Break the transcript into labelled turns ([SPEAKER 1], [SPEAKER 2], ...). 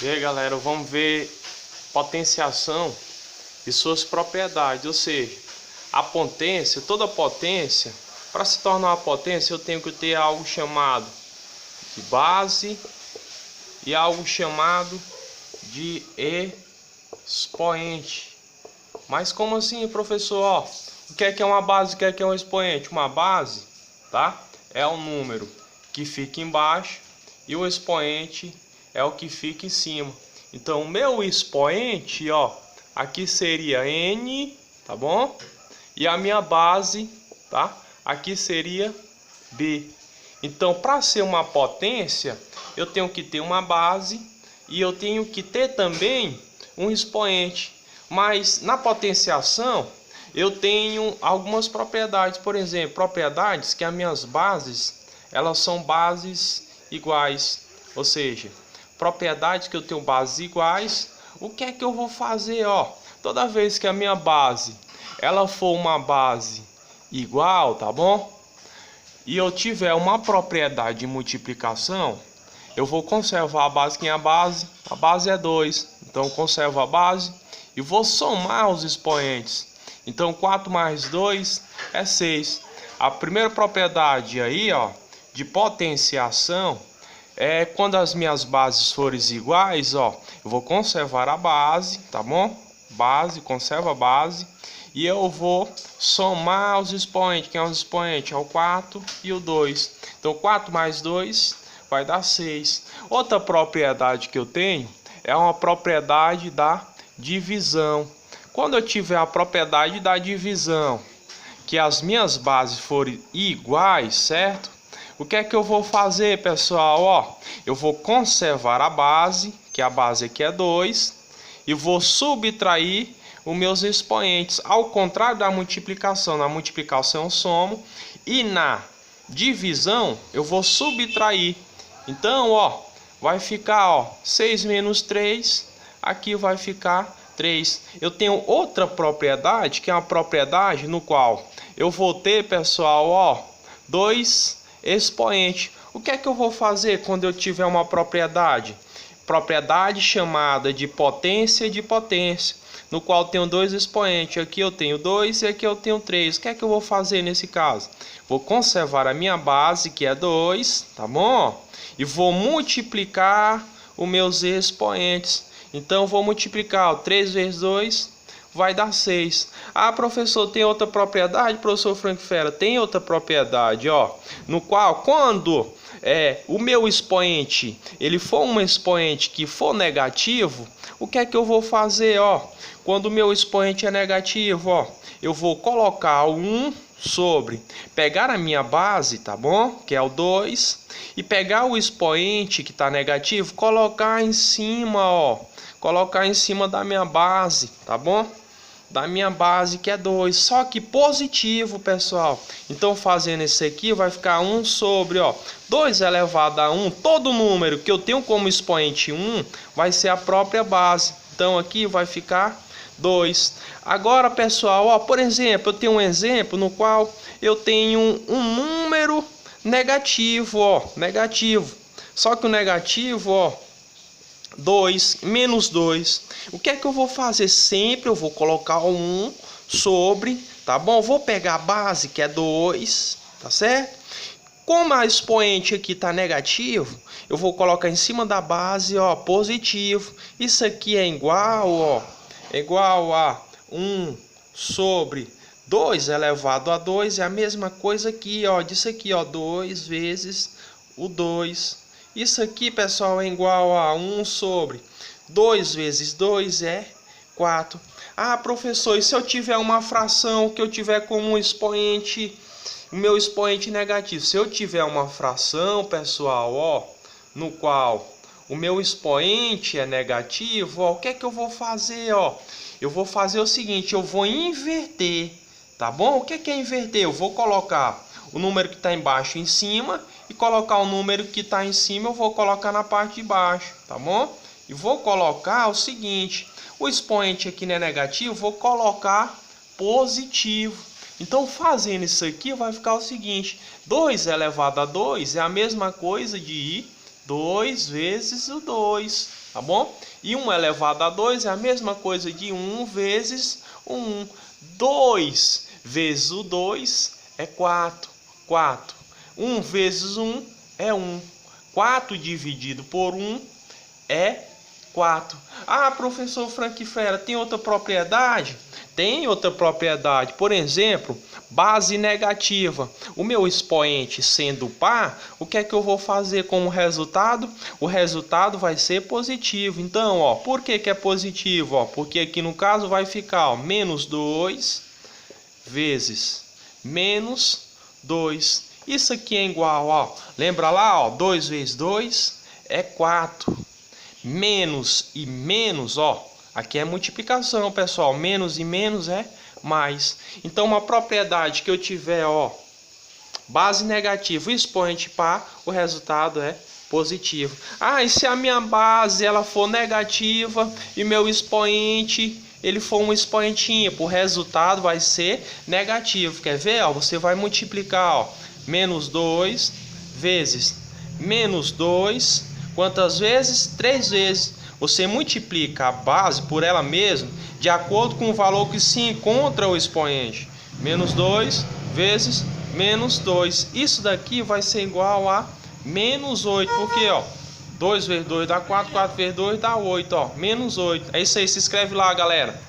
[SPEAKER 1] E aí, galera, vamos ver potenciação e suas propriedades, ou seja, a potência, toda potência, para se tornar uma potência eu tenho que ter algo chamado de base e algo chamado de expoente. Mas como assim, professor? Ó, o que é uma base, o que é um expoente? Uma base, tá? É um número que fica embaixo e o expoente é o que fica em cima. Então, o meu expoente, ó, aqui seria N, tá bom? E a minha base, tá? Aqui seria B. Então, para ser uma potência, eu tenho que ter uma base e eu tenho que ter também um expoente. Mas na potenciação, eu tenho algumas propriedades. Por exemplo, propriedades que as minhas bases, elas são bases iguais. Ou seja, propriedades que eu tenho bases iguais. O que é que eu vou fazer? Ó, toda vez que a minha base, ela for uma base igual, tá bom? E eu tiver uma propriedade de multiplicação, eu vou conservar a base. Quem é a base? A base é 2. Então, eu conservo a base e vou somar os expoentes. Então, 4 mais 2 é 6. A primeira propriedade aí, ó, de potenciação é quando as minhas bases forem iguais, ó, eu vou conservar a base, tá bom? Base, conserva a base. E eu vou somar os expoentes. Quem é os expoentes? É o 4 e o 2. Então, 4 mais 2 vai dar 6. Outra propriedade que eu tenho é uma propriedade da divisão. Quando eu tiver a propriedade da divisão, que as minhas bases forem iguais, certo? O que é que eu vou fazer, pessoal? Ó, eu vou conservar a base, que a base aqui é 2, e vou subtrair os meus expoentes. Ao contrário da multiplicação, na multiplicação eu somo e na divisão eu vou subtrair. Então, ó, vai ficar, ó, 6 menos 3, aqui vai ficar 3. Eu tenho outra propriedade, que é uma propriedade no qual eu vou ter, pessoal, ó, 2 expoentes. O que é que eu vou fazer quando eu tiver uma propriedade? Propriedade chamada de potência de potência, no qual tenho 2 expoentes. Aqui eu tenho 2 e aqui eu tenho 3. O que é que eu vou fazer nesse caso? Vou conservar a minha base, que é 2, tá bom? E vou multiplicar os meus expoentes. Então, vou multiplicar, ó, 3 vezes 2 vai dar 6. Ah, professor, tem outra propriedade? Professor Frank Fera, tem outra propriedade, ó, no qual quando o meu expoente ele for um expoente que for negativo, o que é que eu vou fazer? Ó, quando o meu expoente é negativo, ó, eu vou colocar o 1 sobre, pegar a minha base, tá bom? Que é o 2, e pegar o expoente que está negativo, colocar em cima, ó, colocar em cima da minha base, tá bom? Da minha base, que é 2, só que positivo, pessoal. Então, fazendo isso aqui, vai ficar 1 sobre, ó, 2 elevado a 1. Todo número que eu tenho como expoente 1 vai ser a própria base. Então, aqui vai ficar 2. Agora, pessoal, ó, por exemplo, eu tenho um exemplo no qual eu tenho um número negativo, ó, negativo. Só que o negativo, ó, 2 menos 2. O que é que eu vou fazer? Sempre eu vou colocar o 1 sobre, tá bom? Vou pegar a base, que é 2, tá certo? Como a expoente aqui tá negativo, eu vou colocar em cima da base, ó, positivo. Isso aqui é igual, ó, é igual a 1 sobre 2 elevado a 2. É a mesma coisa aqui, ó, disso aqui, ó, 2 vezes o 2. Isso aqui, pessoal, é igual a 1 sobre 2 vezes 2 é 4. Ah, professor, e se eu tiver uma fração que eu tiver como um expoente, o meu expoente negativo? Se eu tiver uma fração, pessoal, ó, no qual o meu expoente é negativo, ó, o que é que eu vou fazer, ó? Eu vou fazer o seguinte, eu vou inverter, tá bom? O que é inverter? Eu vou colocar o número que está embaixo em cima e colocar o número que está em cima, eu vou colocar na parte de baixo, tá bom? E vou colocar o seguinte, o expoente aqui não é negativo, vou colocar positivo. Então, fazendo isso aqui, vai ficar o seguinte, 2 elevado a 2 é a mesma coisa de 2 vezes o 2. tá bom? E 1 elevado a 2 é a mesma coisa de 1 vezes o 1. 2 vezes o 2 é 4. 4. 1 vezes 1 é 1. 4 dividido por 1 é 4. Ah, professor Frank Fera, tem outra propriedade? Tem outra propriedade. Por exemplo, base negativa. O meu expoente sendo par, o que é que eu vou fazer como resultado? O resultado vai ser positivo. Então, ó, por que que é positivo? Ó, porque aqui no caso vai ficar, ó, menos 2 vezes menos 2. Isso aqui é igual, ó, lembra lá, ó, 2 vezes 2 é 4. Menos e menos, ó, aqui é multiplicação, pessoal. Menos e menos é mais. Então, uma propriedade que eu tiver, ó, base negativa e expoente par, o resultado é positivo. Ah, e se a minha base ela for negativa e meu expoente ele for um expoente ímpar, o resultado vai ser negativo. Quer ver? Ó, você vai multiplicar, ó, menos 2 vezes menos 2. Quantas vezes? 3 vezes. Você multiplica a base por ela mesma de acordo com o valor que se encontra o expoente. Menos 2 vezes menos 2. Isso daqui vai ser igual a menos 8. Porque, ó, 2 vezes 2 dá 4, 4 vezes 2 dá 8. Ó, menos 8. É isso aí, se inscreve lá, galera.